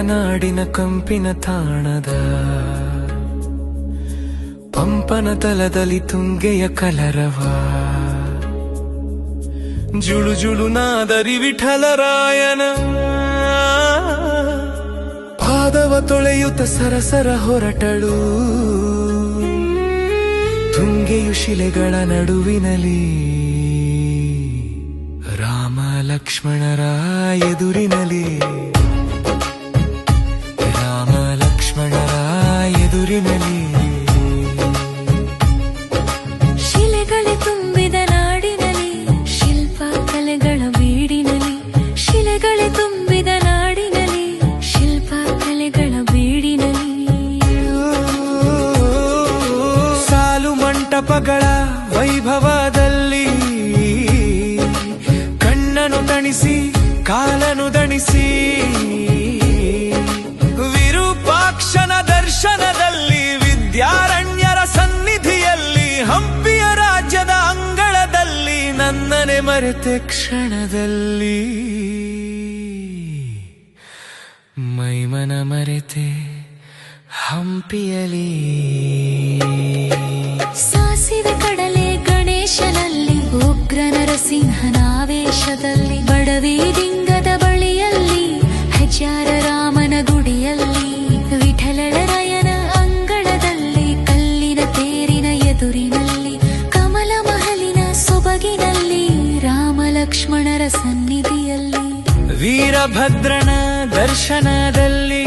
ನಾಡಿನ ಕಂಪಿನ ತಾಣದ ಪಂಪನ ತಲದಲ್ಲಿ ತುಂಗೆಯ ಕಲರವ ಜುಳು ಜುಳು ನಾದರಿ ವಿಠಲರಾಯನ ಪಾದವ ತೊಳೆಯುತ್ತ ಸರಸರ ಹೊರಟಳು ತುಂಗೆಯು ಶಿಲೆಗಳ ನಡುವಿನಲ್ಲಿ ರಾಮ ಲಕ್ಷ್ಮಣರ ಎದುರಿನಲ್ಲಿ ರಾಮ ಲಕ್ಷ್ಮಣರ ಎದುರಿನಲ್ಲಿ ಶಿಲೆಗಳೇ ತುಂಬಿದ ನಾಡಿನಲ್ಲಿ ಶಿಲ್ಪ ಕಲೆಗಳ ಬೀಡಿನಲ್ಲಿ ಶಿಲೆಗಳೇ ತುಂಬಿದ ನಾಡಿನಲ್ಲಿ ಶಿಲ್ಪ ಕಲೆಗಳ ಬೀಡಿನಲ್ಲಿ ಸಾಲು ಮಂಟಪಗಳ ವೈಭವದಲ್ಲಿ ಕಣ್ಣನು ತಣಿಸಿ ಕಾಲನು ದಣಿಸಿ ವಿರೂಪಾಕ್ಷನ ದರ್ಶನದಲ್ಲಿ ವಿದ್ಯಾರಣ್ಯರ ಸನ್ನಿಧಿಯಲ್ಲಿ ಹಂಪಿಯ ರಾಜ್ಯದ ಅಂಗಳದಲ್ಲಿ ನನ್ನನೆ ಮರೆತೆ ಕ್ಷಣದಲ್ಲಿ ಮೈಮನ ಮರೆತೆ ಹಂಪಿಯಲಿ ಸಾಸಿವೆ ಕಡಲೆ ಗಣೇಶನಲ್ಲಿ ಉಗ್ರ ನರಸಿಂಹನಾವೇಶದಲ್ಲಿ ಬಡವಿ ಲಿಂಗದ ಬಳಿಯಲ್ಲಿ ಹೆಜ್ಜಾರ ರಾಮನ ಗುಡಿಯಲ್ಲಿ ವಿಠಲರಾಯನ ಅಂಗಳದಲ್ಲಿ ಕಲ್ಲಿನ ತೇರಿನ ಎದುರಿನಲ್ಲಿ ಕಮಲ ಮಹಲಿನ ಸೊಬಗಿನಲ್ಲಿ ರಾಮ ಲಕ್ಷ್ಮಣರ ಸನ್ನಿಧಿಯಲ್ಲಿ ವೀರಭದ್ರನ ದರ್ಶನದಲ್ಲಿ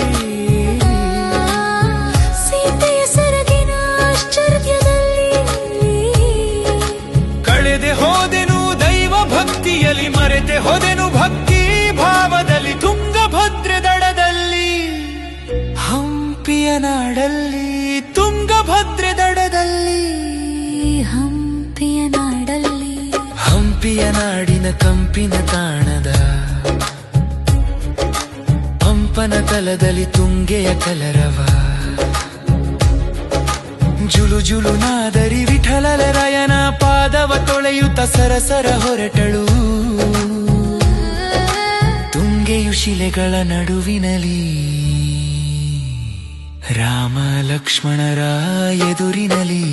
ಸೀತೆಯ ಸೆರಗಿನ ಆಶ್ಚರ್ಯದಲ್ಲಿ ಕಳೆದೆ ಹೋದೆನು ದೈವ ಭಕ್ತಿಯಲ್ಲಿ ಮರೆತೆ ಹೋದೆನು ಭಕ್ತಿ ಭಾವದಲ್ಲಿ ತುಂಗಭದ್ರೆ ದಡದಲ್ಲಿ ಹಂಪಿಯ ನಾಡಲ್ಲಿ ತುಂಗಭದ್ರೆ ದಡದಲ್ಲಿ ಹಂಪಿಯ ನಾಡಲ್ಲಿ ಹಂಪಿಯ ನಾಡಿನ ಕಂಪಿನ ತಾಣದ ಪಂಪನ ತಲದಲ್ಲಿ ತುಂಗೆಯ ಕಲರವ ಜುಳು ಜುಳು ನಾದರಿ ವಿಠಲರಾಯನ ಪಾದವ ತೊಳೆಯುತ್ತ ಸರಸರ ಹೊರಟಳು ತುಂಗೆಯು ಶಿಲೆಗಳ ನಡುವಿನಲ್ಲಿ ರಾಮ ಲಕ್ಷ್ಮಣರ ಎದುರಿನಲ್ಲಿ